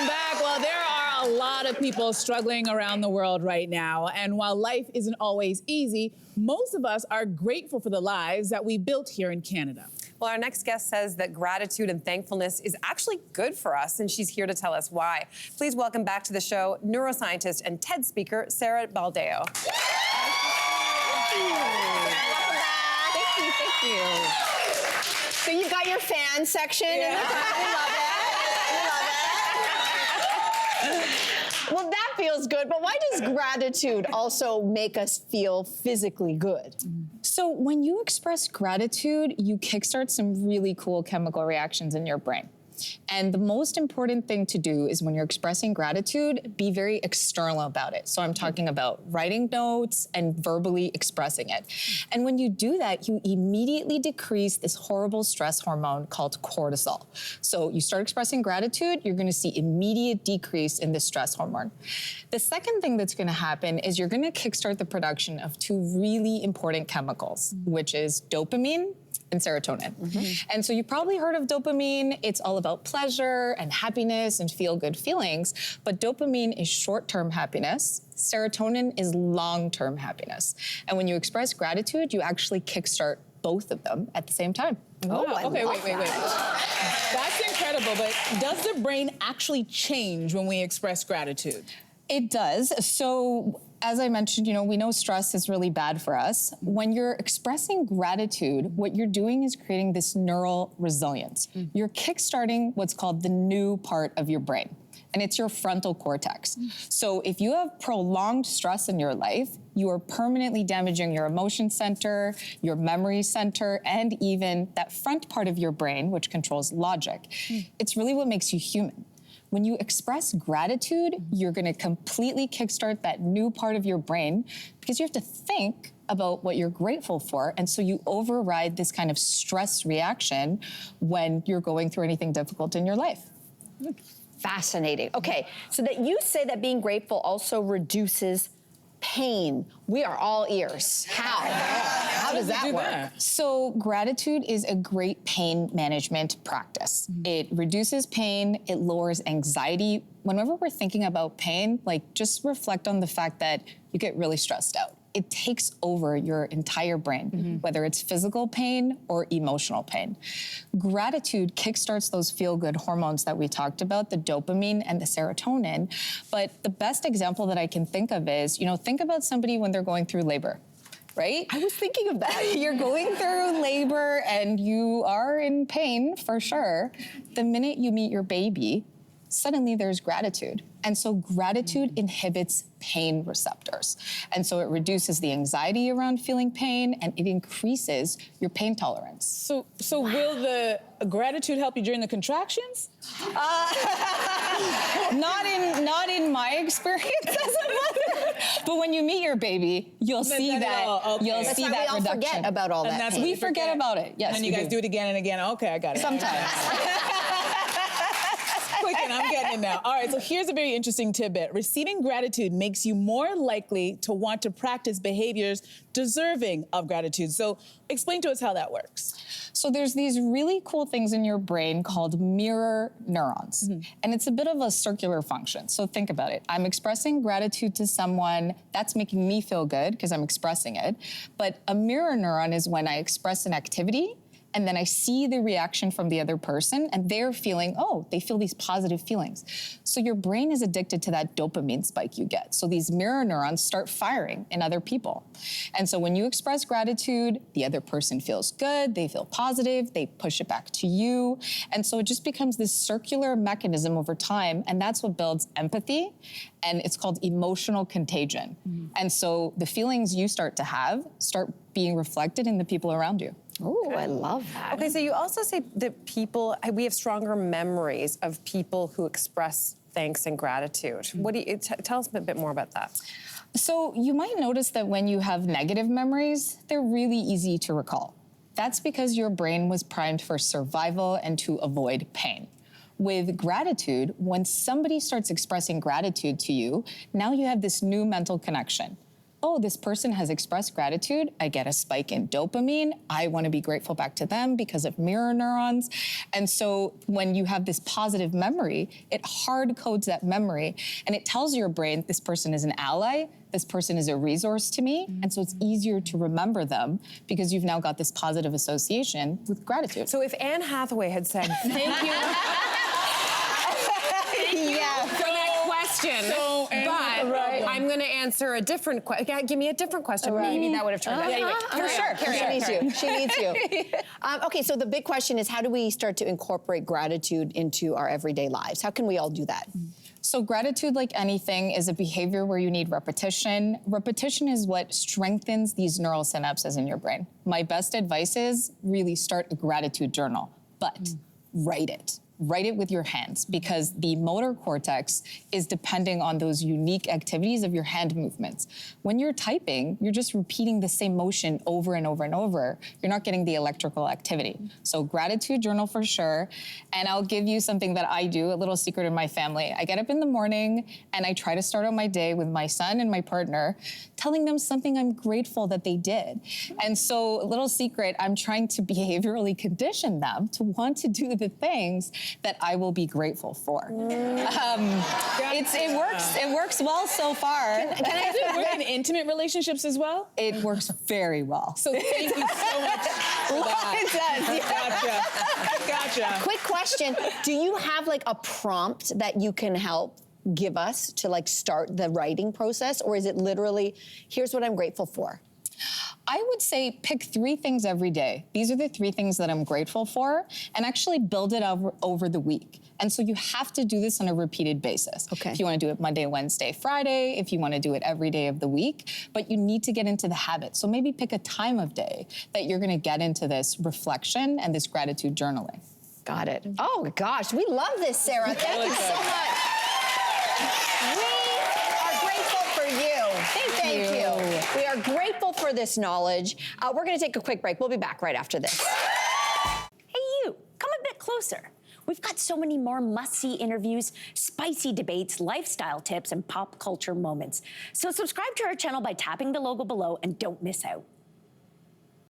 Welcome back. Well, there are a lot of people struggling around the world right now. And while life isn't always easy, most of us are grateful for the lives that we built here in Canada. Well, our next guest says that gratitude and thankfulness is actually good for us, and she's here to tell us why. Please welcome back to the show, neuroscientist and TED speaker, Sarah Baldeo. Welcome back. Thank you. So you've got your fan section in the front. We love it. Well, that feels good, but why does gratitude also make us feel physically good? So when you express gratitude, you kickstart some really cool chemical reactions in your brain. And the most important thing to do is when you're expressing gratitude, be very external about it. So I'm talking about writing notes and verbally expressing it. And when you do that, you immediately decrease this horrible stress hormone called cortisol. So you start expressing gratitude, you're gonna see immediate decrease in the stress hormone. The second thing that's gonna happen is you're gonna kickstart the production of two really important chemicals, which is dopamine and serotonin. And so you've probably heard of dopamine. It's all about pleasure and happiness and feel-good feelings, but dopamine is short-term happiness. Serotonin is long-term happiness. And when you express gratitude, you actually kickstart both of them at the same time. Oh, okay, wait. That's incredible, but does the brain actually change when we express gratitude? It does. So as I mentioned, we know stress is really bad for us. When you're expressing gratitude, what you're doing is creating this neural resilience. You're kickstarting what's called the new part of your brain, and it's your frontal cortex. So if you have prolonged stress in your life, you are permanently damaging your emotion center, your memory center, and even that front part of your brain, which controls logic. It's really what makes you human. When you express gratitude, you're gonna completely kickstart that new part of your brain because you have to think about what you're grateful for, and so you override this kind of stress reaction when you're going through anything difficult in your life. Fascinating. Okay, so that you say that being grateful also reduces pain. We are all ears. How does that work? So gratitude is a great pain management practice. It reduces pain, it lowers anxiety. Whenever we're thinking about pain, just reflect on the fact that you get really stressed out. It takes over your entire brain, whether it's physical pain or emotional pain. Gratitude kickstarts those feel-good hormones that we talked about, the dopamine and the serotonin. But the best example that I can think of is, think about somebody when they're going through labor, right? I was thinking of that. You're going through labor and you are in pain for sure. The minute you meet your baby, suddenly there's gratitude. And so gratitude inhibits pain receptors. And so it reduces the anxiety around feeling pain and it increases your pain tolerance. So will the gratitude help you during the contractions? Not in my experience as a mother. But when you meet your baby, you'll see that. You'll That's see why that we all reduction. forget about all that pain. We forget about it. Yes. And you guys do it again and again. Okay, I got it. Sometimes. Clicking, I'm getting it now. All right, so here's a very interesting tidbit. Receiving gratitude makes you more likely to want to practice behaviors deserving of gratitude. So explain to us how that works. So there's these really cool things in your brain called mirror neurons. And it's a bit of a circular function. So think about it. I'm expressing gratitude to someone. That's making me feel good because I'm expressing it. But a mirror neuron is when I express an activity and then I see the reaction from the other person and they're feeling, they feel these positive feelings. So your brain is addicted to that dopamine spike you get. So these mirror neurons start firing in other people. And so when you express gratitude, the other person feels good, they feel positive, they push it back to you. And so it just becomes this circular mechanism over time, and that's what builds empathy, and it's called emotional contagion. And so the feelings you start to have start being reflected in the people around you. Oh, I love that. Okay, so you also say that we have stronger memories of people who express thanks and gratitude. What do you tell us a bit more about that? So you might notice that when you have negative memories, they're really easy to recall. That's because your brain was primed for survival and to avoid pain. With gratitude, when somebody starts expressing gratitude to you, now you have this new mental connection. oh, this person has expressed gratitude, I get a spike in dopamine. I want to be grateful back to them because of mirror neurons. And so when you have this positive memory, it hard codes that memory and it tells your brain, this person is an ally, this person is a resource to me. And so it's easier to remember them because you've now got this positive association with gratitude. So if Anne Hathaway had said, thank you. Yeah. For that question, but I'm going to answer a different question. Give me a different question. Maybe that would have turned out. Anyway, For sure. She needs you. She needs you. Okay, so the big question is, how do we start to incorporate gratitude into our everyday lives? How can we all do that? So gratitude, like anything, is a behavior where you need repetition. Repetition is what strengthens these neural synapses in your brain. My best advice is really start a gratitude journal, but write it. Write it with your hands because the motor cortex is depending on those unique activities of your hand movements. When you're typing, you're just repeating the same motion over and over and over. You're not getting the electrical activity. So gratitude journal for sure. And I'll give you something that I do, a little secret in my family. I get up in the morning and I try to start out my day with my son and my partner, telling them something I'm grateful that they did. And so a little secret, I'm trying to behaviorally condition them to want to do the things that I will be grateful for. It works well so far. Can I do it work in intimate relationships as well? It works very well. So thank you so much for that. It does. Gotcha. Quick question. Do you have like a prompt that you can help give us to like start the writing process? Or is it literally, here's what I'm grateful for? I would say pick 3 things every day. These are the 3 things that I'm grateful for, and actually build it over the week. And so you have to do this on a repeated basis. Okay. If you want to do it Monday, Wednesday, Friday, if you want to do it every day of the week, but you need to get into the habit. So maybe pick a time of day that you're going to get into this reflection and this gratitude journaling. Got it. Oh gosh, we love this, Sarah. Thank you so much. We are grateful for you. Thank you. We are grateful for this knowledge. We're going to take a quick break. We'll be back right after this. Hey, you, come a bit closer. We've got so many more must-see interviews, spicy debates, lifestyle tips, and pop culture moments. So subscribe to our channel by tapping the logo below and don't miss out.